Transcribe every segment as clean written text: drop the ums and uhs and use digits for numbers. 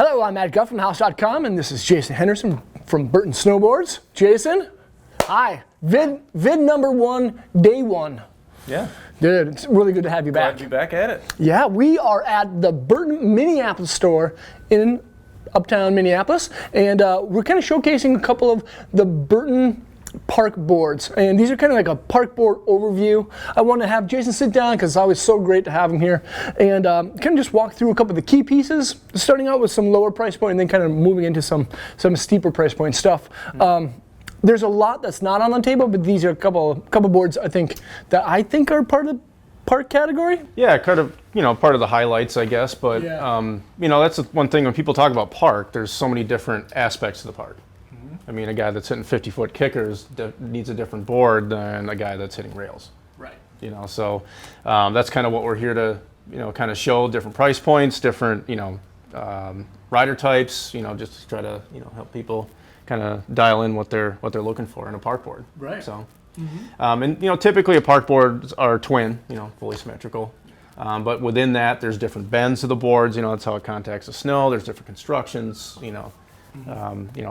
Hello, I'm Matt Guff from House.com, and this is Jason Henderson from Burton Snowboards. Jason, hi. Vid number 1, day 1. Yeah. Dude, it's really good to have you back. Glad to be back at it. Yeah, we are at the Burton Minneapolis store in Uptown Minneapolis, and we're kind of showcasing a couple of the Burton park boards, and these are kind of like a park board overview. I want to have Jason sit down because it's always so great to have him here, and kind of just walk through a couple of the key pieces, starting out with some lower price point and then kind of moving into some steeper price point stuff. There's a lot that's not on the table, but these are a couple boards I think are part of the park category. Yeah, kind of, part of the highlights, I guess, but Yeah. that's the one thing when people talk about park, there's so many different aspects to the park. I mean, a guy that's hitting 50-foot kickers needs a different board than a guy that's hitting rails. Right. So that's kind of what we're here to, kind of show different price points, different, rider types, just to try to, help people kind of dial in what they're looking for in a park board. Right. So, and typically a park boards are twin, fully symmetrical. But within that, there's different bends to the boards. That's how it contacts the snow. There's different constructions.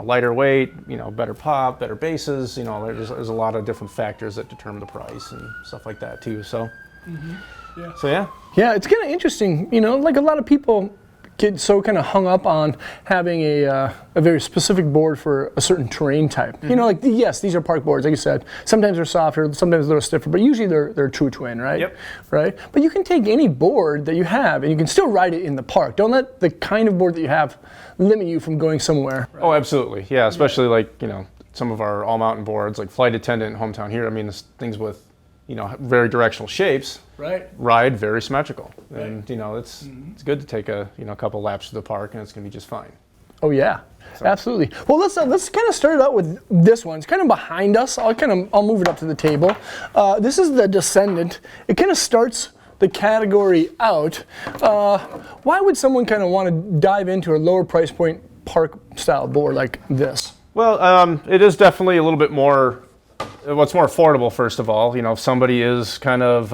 Lighter weight, better pop, better bases, there's a lot of different factors that determine the price and stuff like that too. So, Yeah, it's kind of interesting, like a lot of people get so kind of hung up on having a very specific board for a certain terrain type. Yes, these are park boards, like you said. Sometimes they're softer, sometimes a little stiffer, but usually they're true twin, right? Yep. Right? But you can take any board that you have and you can still ride it in the park. Don't let the kind of board that you have limit you from going somewhere. Right? Oh, absolutely. Yeah, especially like, some of our all-mountain boards, like Flight Attendant and Hometown here. I mean, this things with, very directional shapes. Right. Ride very symmetrical. Right. And, it's good to take a, couple laps to the park and it's going to be just fine. Oh yeah, so. Absolutely. Well, let's kind of start out with this one. It's kind of behind us. I'll move it up to the table. This is the Descendant. It kind of starts the category out. Why would someone kind of want to dive into a lower price point park style board like this? Well, it is definitely a little bit more. What's more affordable, first of all. If somebody is kind of,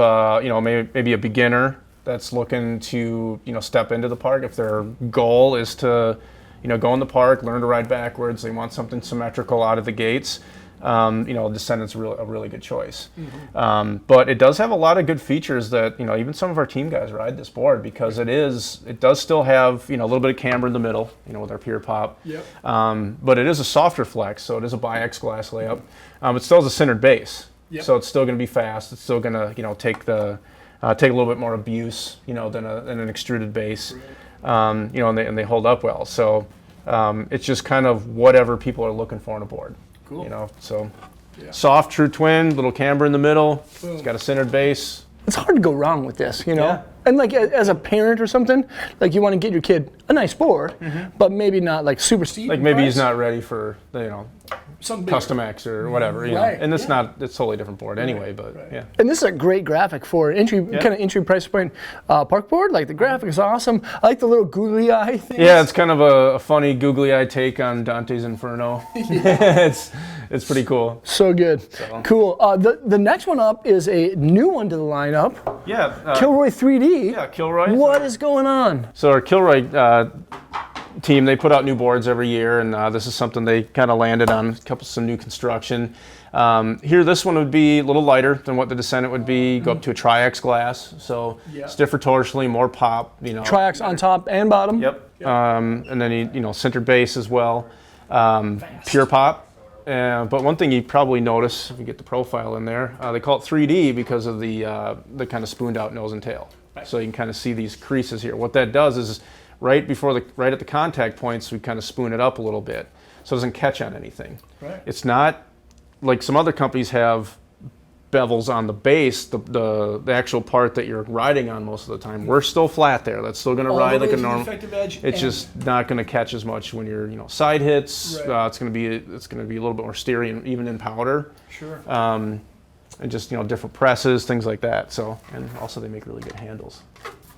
maybe a beginner that's looking to, step into the park. If their goal is to, go in the park, learn to ride backwards, they want something symmetrical out of the gates, Descendant's a really good choice. But it does have a lot of good features that, even some of our team guys ride this board because it does still have, a little bit of camber in the middle, with our pier pop. Yep. But it is a softer flex, so it is a bi-X glass layup. It still has a centered base, so it's still going to be fast. It's still going to, take a little bit more abuse, than an extruded base, and they hold up well. So it's just kind of whatever people are looking for on a board. Cool. Soft, true twin, little camber in the middle. Boom. It's got a centered base. It's hard to go wrong with this, Yeah. And like as a parent or something, like you want to get your kid a nice board, but maybe not like super steep. Like maybe he's not ready for something bigger. Custom X or whatever, Right. And it's it's a totally different board anyway, but Right. yeah. And this is a great graphic for entry price point park board. Like the graphic is awesome. I like the little googly eye thing. Yeah, it's kind of a funny googly eye take on Dante's Inferno. It's pretty cool. So good. So. Cool. The next one up is a new one to the lineup. Yeah. Kilroy 3D. Yeah, Kilroy. What is going on? So our Kilroy team, they put out new boards every year, and this is something they kind of landed on, some new construction. Here, this one would be a little lighter than what the Descendant would be, go up to a tri-X glass, so stiffer torsionally, more pop. Tri-X on top and bottom. Yep. And then, center base as well. Pure pop. But one thing you probably notice, if you get the profile in there, they call it 3D because of the kind of spooned out nose and tail. Right. So you can kind of see these creases here. What that does is right at the contact points, we kind of spoon it up a little bit so it doesn't catch on anything. Right. It's not like some other companies have bevels on the base, the actual part that you're riding on most of the time. We're still flat there. That's still going to ride like a normal. It's just not going to catch as much when you're side hits. Right. It's going to be a little bit more steery and even in powder. Sure. And just different presses, things like that. So, and also they make really good handles.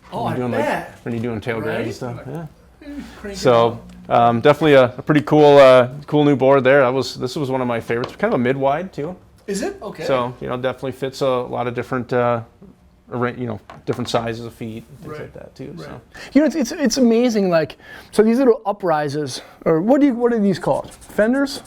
Oh, I bet. When you're doing tail grabs and stuff. Yeah. So definitely a pretty cool new board there. This was one of my favorites. Kind of a mid-wide too. Is it? Okay. So definitely fits a lot of different different sizes of feet, things like that too. Right. So. You know, it's amazing. Like, so these little uprises, or what are these called? Fenders?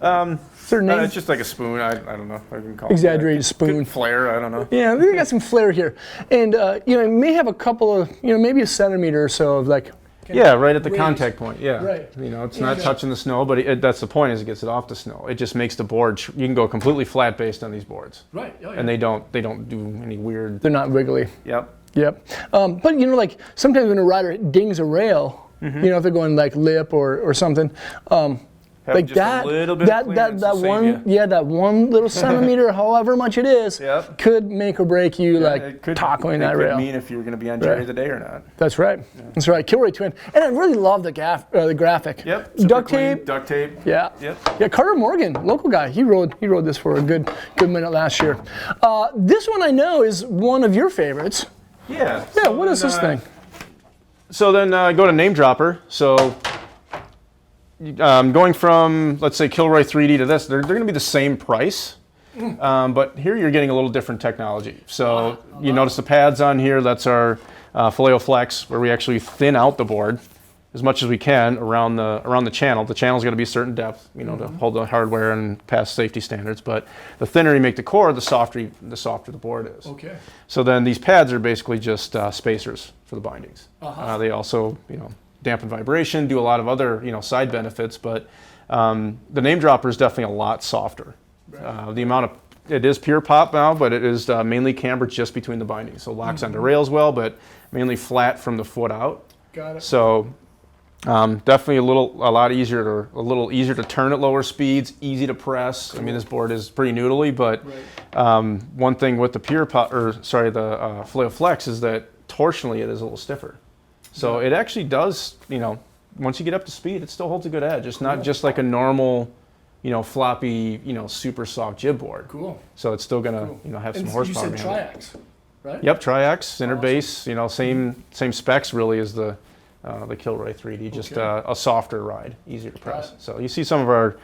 It's just like a spoon. I don't know. I can call Exaggerated it spoon. Flare. I don't know. Yeah, they got some flair here, and it may have a couple of, maybe a centimeter or so of like. Yeah, right at the contact point. Yeah, right. It's not touching the snow, but that's the point. Is it gets it off the snow. It just makes the board. You can go completely flat based on these boards. Right. Oh, yeah. And they don't do any weird. They're not wiggly. Yep. But like sometimes when a rider dings a rail, if they're going like lip or something. Like just that, a little bit that one little centimeter, however much it is, could make or break you tackling that rail. It could mean if you were going to be on Jerry of the Day or not. That's right. Yeah. That's right. Kilroy Twin, and I really love the graphic. Yep. Duct tape. Yeah. Yep. Yeah. Carter Morgan, local guy. He rode this for a good minute last year. This one I know is one of your favorites. Yeah. Yeah. So what is this thing? So then go to Name Dropper. So. Going from, let's say, Kilroy 3D to this, they're going to be the same price, but here you're getting a little different technology. So you notice the pads on here, that's our Filet Flex, where we actually thin out the board as much as we can around the channel. The channel's got to be a certain depth, to hold the hardware and pass safety standards, but the thinner you make the core, the softer the board is. Okay. So then these pads are basically just spacers for the bindings. They also, dampen vibration, do a lot of other side benefits, but the Name Dropper is definitely a lot softer. Right. It is pure pop now, but it is mainly cambered just between the bindings, so locks onto rails well, but mainly flat from the foot out. Got it. So definitely a little easier to turn at lower speeds, easy to press. Cool. I mean, this board is pretty noodly, but one thing with the the Filet Flex is that torsionally it is a little stiffer. So it actually does, once you get up to speed, it still holds a good edge. It's not just like a normal, floppy, super soft jib board. Cool. So it's still gonna, have some horsepower. You said Triax, right? Yep, Triax, center base, same specs really as the Kilroy 3D, just a softer ride, easier to press. So you see some of our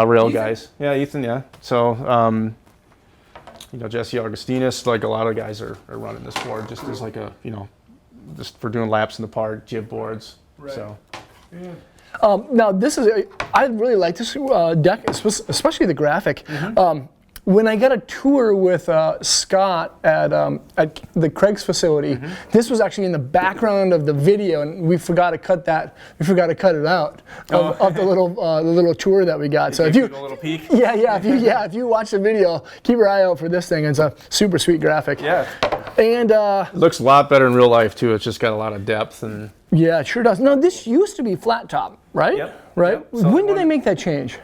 rail guys. Yeah, Ethan. Yeah. So Jesse Augustinus, like a lot of guys are running this board just as like a just for doing laps in the park, jib boards. Right. So. Yeah. Now this is I really like this deck, especially the graphic. When I got a tour with Scott at the Craig's facility, this was actually in the background of the video, and we forgot to cut that. We forgot to cut it out of the little tour that we got. So if you a little peek. If you watch the video, keep your eye out for this thing. It's a super sweet graphic. Yeah. And it looks a lot better in real life too. It's just got a lot of depth and. Yeah, it sure does. No, this used to be flat top, right? Yep. Right. Yep. So when did they make that change?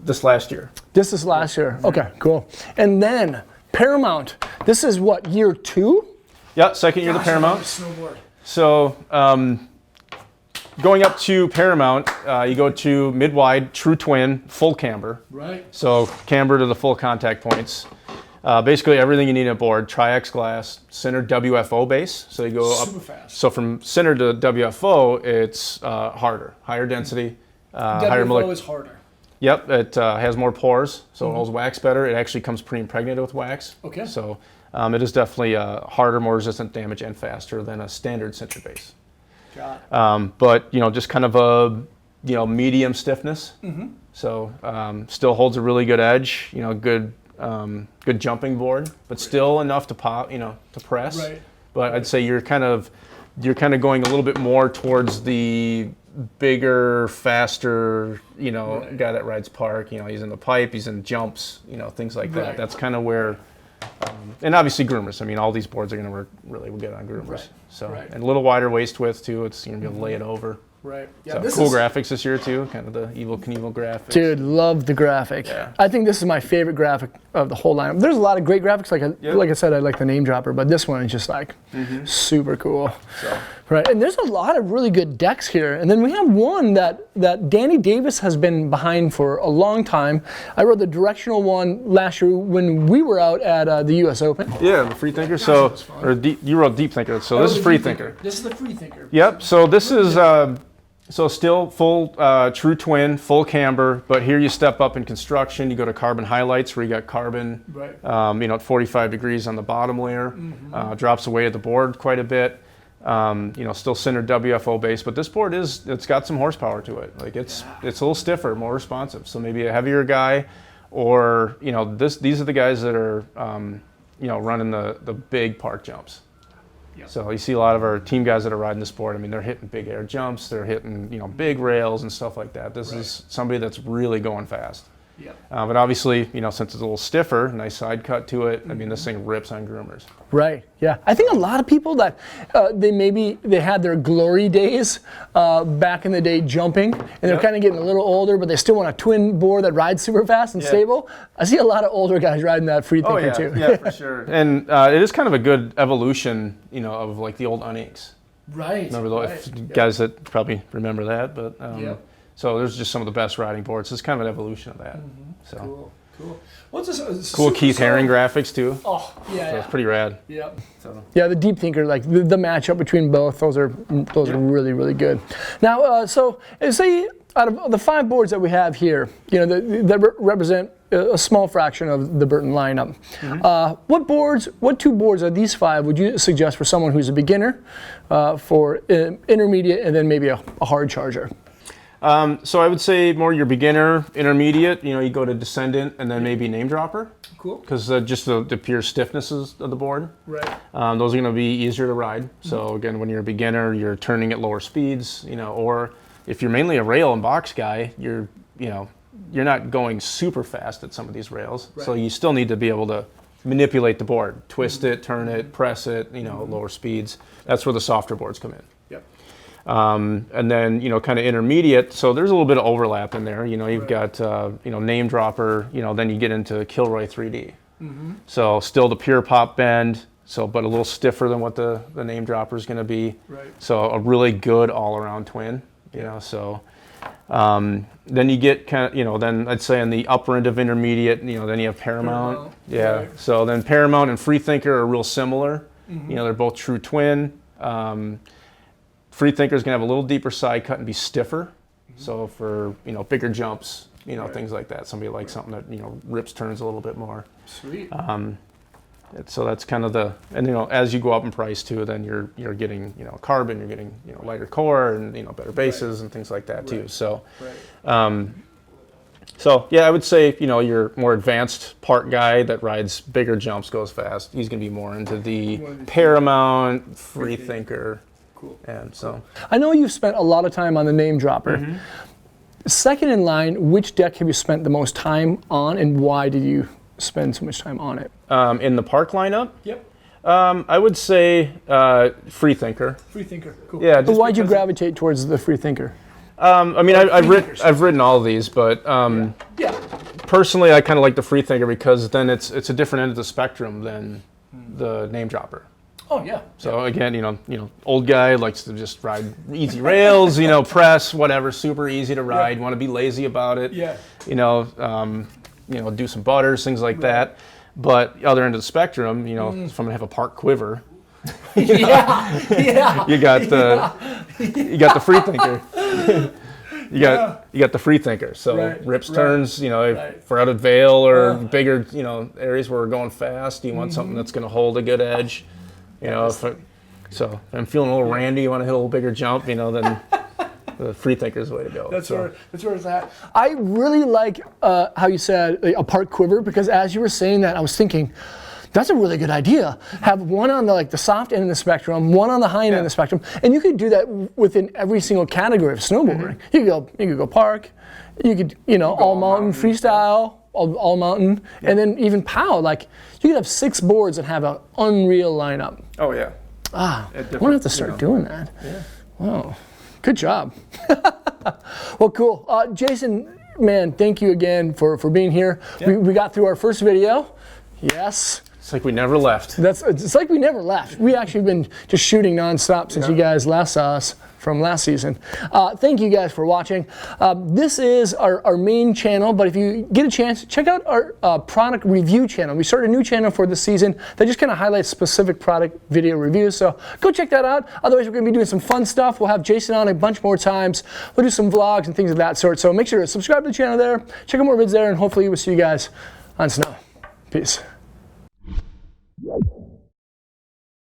This last year. This is last year. Okay, cool. And then Paramount. This is what, year 2? Yeah, second year of the Paramount. Snowboard. So going up to Paramount, you go to mid-wide, true twin, full camber. Right. So camber to the full contact points. Basically everything you need on board, Tri-X glass, center WFO base. So you go super up. Fast. So from center to WFO, it's harder, higher density. WFO is harder. Yep, it has more pores, so it holds wax better. It actually comes pre-impregnated with wax. Okay. So it is definitely harder, more resistant to damage, and faster than a standard center base. Got it. But just kind of a medium stiffness. So still holds a really good edge. Good jumping board, but still enough to pop. To press. Right. But I'd say you're kind of going a little bit more towards the bigger, faster, guy that rides park. He's in the pipe, he's in jumps, things like that. That's kind of where, and obviously groomers. I mean, all these boards are going to work really good on groomers. Right. So, and a little wider waist width too. It's going to be able to lay it over. Right. Yeah. So cool graphics this year too. Kind of the Evel Knievel graphics. Dude, love the graphic. Yeah. I think this is my favorite graphic of the whole lineup. There's a lot of great graphics. Like I said, I like the Name Dropper, but this one is just like super cool. So. Right. And there's a lot of really good decks here. And then we have one that Danny Davis has been behind for a long time. I rode the directional one last year when we were out at the U.S. Open. Yeah, the Freethinker. You rode Deep Thinker. So this is Freethinker. This is the Freethinker. Yep. So this is. So still full true twin, full camber, but here you step up in construction. You go to carbon highlights where you got carbon, at 45 degrees on the bottom layer. Drops away at the board quite a bit. Still centered WFO base, but this board it's got some horsepower to it. Like it's a little stiffer, more responsive. So maybe a heavier guy, or these are the guys that are running the big park jumps. Yep. So you see a lot of our team guys that are riding this board. I mean, they're hitting big air jumps, they're hitting big rails and stuff like that. This is somebody that's really going fast. Yep. But obviously, since it's a little stiffer, nice side cut to it. I mean, this thing rips on groomers. Right. Yeah. I think a lot of people that they had their glory days back in the day jumping, and they're kind of getting a little older, but they still want a twin board that rides super fast and stable. I see a lot of older guys riding that Freethinker too. Yeah, for sure. And it is kind of a good evolution, of like the old Uninks. Right. Remember those guys that probably remember that, but. So there's just some of the best riding boards. It's kind of an evolution of that. So cool. What's this? Cool Keith Haring graphics too. Oh, yeah. So it's pretty rad. Yep. So. Yeah, the Deep Thinker, like the matchup between both, those are really, really good. Now, so say out of the 5 boards that we have here, that represent a small fraction of the Burton lineup. What 2 boards of these 5 would you suggest for someone who's a beginner, for intermediate, and then maybe a hard charger? So I would say more your beginner, intermediate, you go to Descendant and then maybe Name Dropper. Cool. Because just the pure stiffnesses of the board. Right. Those are going to be easier to ride. So again, when you're a beginner, you're turning at lower speeds, or if you're mainly a rail and box guy, you're not going super fast at some of these rails. Right. So you still need to be able to manipulate the board, twist it, turn it, press it, at lower speeds. That's where the softer boards come in. And then, kind of intermediate, so there's a little bit of overlap in there. You've got, Name Dropper, then you get into Kilroy 3D. So still the pure pop bend, but a little stiffer than what the Name Dropper is going to be. Right. So a really good all-around twin, so. Then you get kind of, then I'd say on the upper end of intermediate, then you have Paramount. Yeah. Right. So then Paramount and Freethinker are real similar. They're both true twin. Freethinker is going to have a little deeper side cut and be stiffer. So for, bigger jumps, things like that. Somebody likes something that, rips turns a little bit more. Sweet. So that's kind of and as you go up in price too, then you're getting, carbon, you're getting, lighter core and, better bases and things like that too. So, so yeah, I would say, your more advanced park guy that rides bigger jumps, goes fast. He's going to be more into the Paramount, Freethinker. Cool. And so I know you've spent a lot of time on the Name Dropper. Second in line, which deck have you spent the most time on, and why did you spend so much time on it? In the park lineup? Yep. I would say Freethinker. Freethinker, cool. Yeah. But why'd you gravitate towards the Freethinker? I mean, I've ridden all of these, but personally, I kind of like the Freethinker because then it's a different end of the spectrum than the Name Dropper. Oh yeah. So again, old guy likes to just ride easy rails, press, whatever, super easy to ride. Want to be lazy about it. Yeah. Do some butters, things like that. But other end of the spectrum, if I'm gonna have a park quiver, you got the Freethinker. You got the Freethinker. So rips turns, for out of Vale or bigger, areas where we're going fast. You want something that's gonna hold a good edge. So if I'm feeling a little randy, you want to hit a little bigger jump, then the Freethinker's the way to go. That's where it's at. I really like how you said a park quiver, because as you were saying that, I was thinking, that's a really good idea. Have one on the soft end of the spectrum, one on the high end of the spectrum, and you could do that within every single category of snowboarding. You could go park, you could all mountain freestyle. All mountain, and then even POW, you could have 6 boards and have an unreal lineup. Oh yeah. I'm gonna have to start doing that. Yeah. Wow, good job. Well, cool. Jason, man, thank you again for being here. Yeah. We got through our first video. Yes. It's like we never left. It's like we never left. We actually been just shooting nonstop since you guys last saw us from last season. Thank you guys for watching. This is our main channel, but if you get a chance, check out our product review channel. We started a new channel for this season that just kind of highlights specific product video reviews, so go check that out. Otherwise, we're going to be doing some fun stuff. We'll have Jason on a bunch more times. We'll do some vlogs and things of that sort, so make sure to subscribe to the channel there, check out more vids there, and hopefully we'll see you guys on snow. Peace.